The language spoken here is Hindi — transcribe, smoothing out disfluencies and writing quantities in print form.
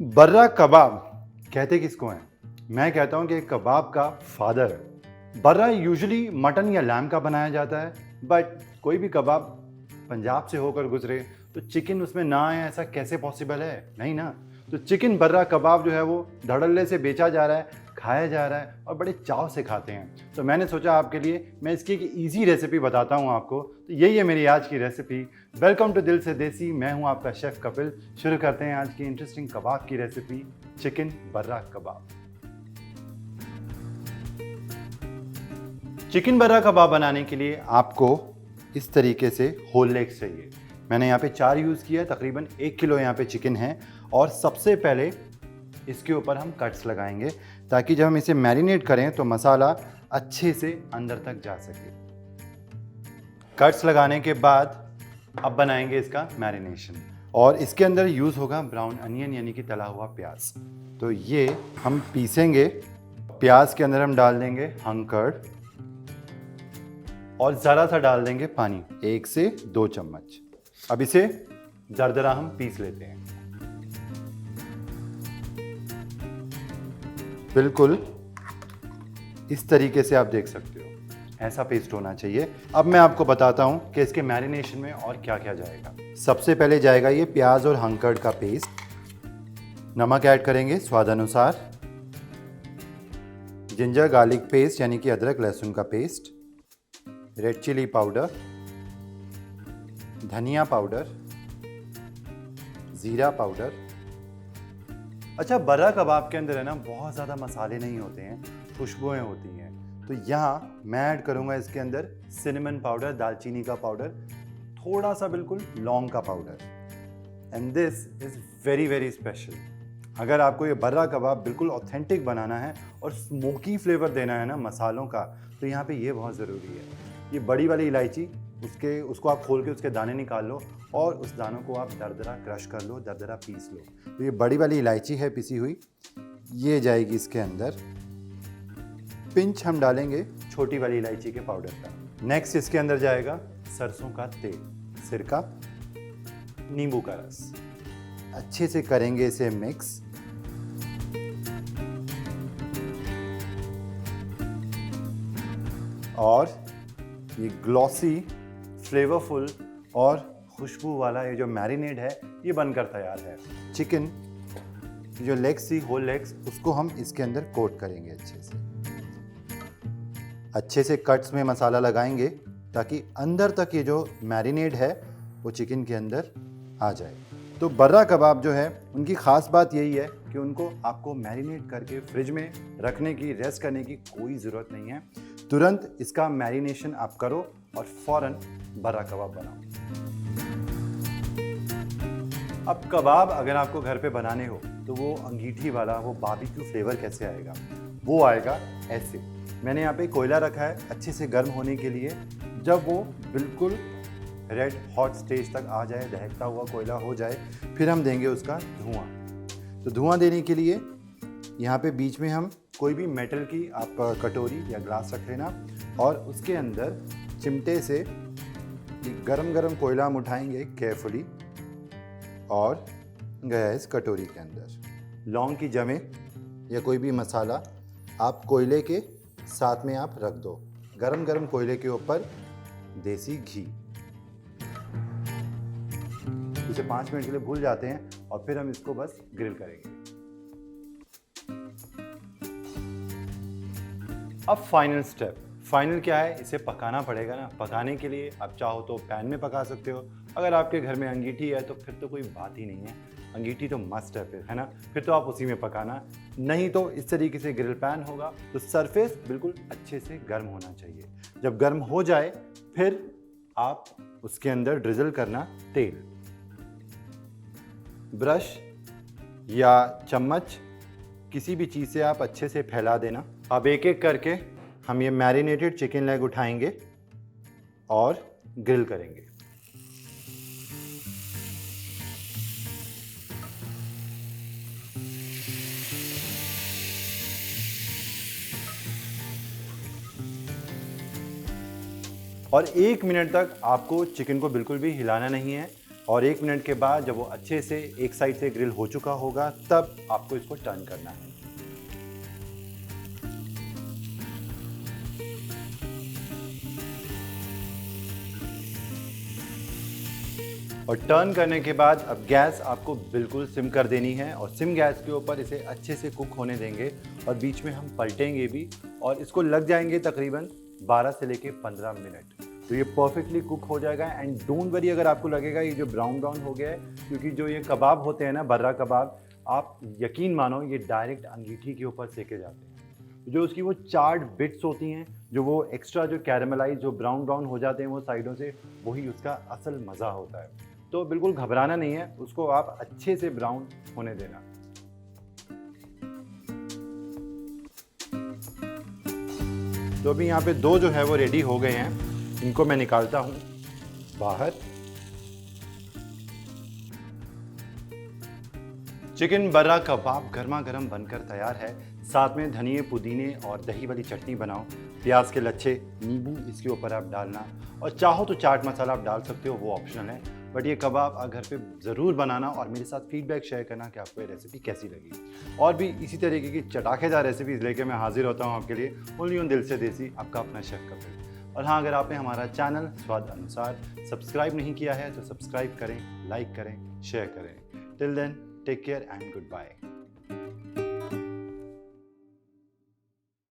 बर्रा कबाब कहते किसको हैं? मैं कहता हूं कि कबाब का फादर है। बर्रा यूजुअली मटन या लैम का बनाया जाता है, बट कोई भी कबाब पंजाब से होकर गुजरे तो चिकन उसमें ना आए, ऐसा कैसे पॉसिबल है? नहीं ना। तो चिकन बर्रा कबाब जो है वो धड़ल्ले से बेचा जा रहा है, खाया जा रहा है और बड़े चाव से खाते हैं। तो मैंने सोचा आपके लिए मैं इसकी एक ईजी रेसिपी बताता हूँ आपको। तो यही है मेरी आज की रेसिपी। वेलकम टू दिल से देसी, मैं हूँ आपका शेफ़ कपिल। शुरू करते हैं आज की इंटरेस्टिंग कबाब की रेसिपी, चिकन बर्रा कबाब। चिकन बर्रा कबाब बनाने के लिए आपको इस तरीके से होल लेग्स चाहिए। मैंने यहाँ पे 4 यूज़ किया है, तकरीबन 1 किलो यहाँ पे चिकन है। और सबसे पहले इसके ऊपर हम कट्स लगाएंगे ताकि जब हम इसे मैरिनेट करें तो मसाला अच्छे से अंदर तक जा सके। कट्स लगाने के बाद अब बनाएंगे इसका मैरिनेशन, और इसके अंदर यूज़ होगा ब्राउन अनियन यानी कि तला हुआ प्याज। तो ये हम पीसेंगे। प्याज के अंदर हम डाल देंगे हंग कर्ड और ज़रा सा डाल देंगे पानी, 1 से 2 चम्मच। अब इसे दरदरा हम पीस लेते हैं। बिल्कुल इस तरीके से आप देख सकते हो, ऐसा पेस्ट होना चाहिए। अब मैं आपको बताता हूं कि इसके मैरिनेशन में और क्या क्या जाएगा। सबसे पहले जाएगा ये प्याज और हंग कर्ड का पेस्ट। नमक ऐड करेंगे स्वाद अनुसार। जिंजर गार्लिक पेस्ट यानी कि अदरक लहसुन का पेस्ट। रेड चिली पाउडर, धनिया पाउडर, जीरा पाउडर। अच्छा, बर्रा कबाब के अंदर है ना बहुत ज़्यादा मसाले नहीं होते हैं, खुशबुएं होती हैं। तो यहाँ मैं ऐड करूँगा इसके अंदर सिनेमन पाउडर, दालचीनी का पाउडर, थोड़ा सा बिल्कुल लौंग का powder. And this is very very special. अगर आपको ये बर्रा कबाब बिल्कुल ऑथेंटिक बनाना है और स्मोकी फ्लेवर देना है ना मसालों का, तो यहाँ पे ये बहुत ज़रूरी है। ये बड़ी वाली इलायची, उसको आप खोल के उसके दाने निकाल लो और उस दानों को आप दरदरा क्रश कर लो, दरदरा पीस लो। तो ये बड़ी वाली इलायची है पिसी हुई, ये जाएगी इसके अंदर। पिंच हम डालेंगे छोटी वाली इलायची के पाउडर का। नेक्स्ट इसके अंदर जाएगा सरसों का तेल, सिरका, नींबू का रस। अच्छे से करेंगे इसे मिक्स। और ये ग्लॉसी, फ्लेवरफुल और खुशबू वाला ये जो मैरिनेड है ये बनकर तैयार है। चिकन जो लेग्स थी, होल लेग्स, उसको हम इसके अंदर कोट करेंगे अच्छे से कट्स में मसाला लगाएंगे ताकि अंदर तक ये जो मैरिनेड है वो चिकन के अंदर आ जाए। तो बर्रा कबाब जो है उनकी ख़ास बात यही है कि उनको आपको मैरिनेट करके फ्रिज में रखने की, रेस्ट करने की कोई ज़रूरत नहीं है। तुरंत इसका मैरिनेशन आप करो और फ़ौरन बर्रा कबाब बनाओ। अब कबाब अगर आपको घर पे बनाने हो तो वो अंगीठी वाला, वो बारबेक्यू फ्लेवर कैसे आएगा? वो आएगा ऐसे। मैंने यहाँ पे कोयला रखा है अच्छे से गर्म होने के लिए। जब वो बिल्कुल रेड हॉट स्टेज तक आ जाए, दहकता हुआ कोयला हो जाए, फिर हम देंगे उसका धुआं। तो धुआं देने के लिए यहाँ पे बीच में हम कोई भी मेटल की आप कटोरी या ग्लास रख लेना और उसके अंदर चिमटे से गरम गरम कोयला हम उठाएंगे केयरफुली और गया इस कटोरी के अंदर। लौंग की जमे या कोई भी मसाला आप कोयले के साथ में आप रख दो। गरम गरम कोयले के ऊपर देसी घी। इसे 5 मिनट के लिए भूल जाते हैं और फिर हम इसको बस ग्रिल करेंगे। अब फाइनल स्टेप। फाइनल क्या है? इसे पकाना पड़ेगा ना। पकाने के लिए आप चाहो तो पैन में पका सकते हो। अगर आपके घर में अंगीठी है तो फिर तो कोई बात ही नहीं है, अंगीठी तो मस्ट है फिर, है ना? फिर तो आप उसी में पकाना। नहीं तो इस तरीके से ग्रिल पैन होगा तो सरफेस बिल्कुल अच्छे से गर्म होना चाहिए। जब गर्म हो जाए फिर आप उसके अंदर ड्रिजल करना तेल। ब्रश या चम्मच, किसी भी चीज़ से आप अच्छे से फैला देना। अब एक एक करके हम ये मैरिनेटेड चिकन लेग उठाएंगे और ग्रिल करेंगे। और 1 मिनट तक आपको चिकन को बिल्कुल भी हिलाना नहीं है। और 1 मिनट के बाद जब वो अच्छे से एक साइड से ग्रिल हो चुका होगा तब आपको इसको टर्न करना है। और टर्न करने के बाद अब गैस आपको बिल्कुल सिम कर देनी है और सिम गैस के ऊपर इसे अच्छे से कुक होने देंगे और बीच में हम पलटेंगे भी और इसको लग जाएंगे तकरीबन 12 से लेके 15 मिनट। तो ये परफेक्टली कुक हो जाएगा। एंड डोंट वरी अगर आपको लगेगा ये जो ब्राउन ब्राउन हो गया है, क्योंकि जो ये कबाब होते हैं ना, बर्रा कबाब, आप यकीन मानो ये डायरेक्ट अंगीठी के ऊपर सेके जाते हैं। जो उसकी वो चार्ड बिट्स होती हैं, जो वो एक्स्ट्रा जो कैरेमलाइज जो ब्राउन ब्राउन हो जाते हैं वो साइडों से, वही उसका असल मज़ा होता है। तो बिल्कुल घबराना नहीं है, उसको आप अच्छे से ब्राउन होने देना। तो अभी यहाँ पे 2 जो है वो रेडी हो गए हैं, इनको मैं निकालता हूँ बाहर। चिकन बर्रा कबाब गर्मा गर्म बनकर तैयार है। साथ में धनिए, पुदीने और दही वाली चटनी बनाओ, प्याज के लच्छे, नींबू इसके ऊपर आप डालना, और चाहो तो चाट मसाला आप डाल सकते हो, वो ऑप्शनल है। बट ये कबाब आप घर पे ज़रूर बनाना और मेरे साथ फीडबैक शेयर करना कि आपको ये रेसिपी कैसी लगी। और भी इसी तरीके की चटाकेदार रेसिपीज़ लेके मैं हाजिर होता हूँ आपके लिए, ओनली ऑन दिल से देसी, आपका अपना शेफ कपिल। और हाँ, अगर आपने हमारा चैनल स्वाद अनुसार सब्सक्राइब नहीं किया है तो सब्सक्राइब करें, लाइक करें, शेयर करें। Till then, take care and good bye.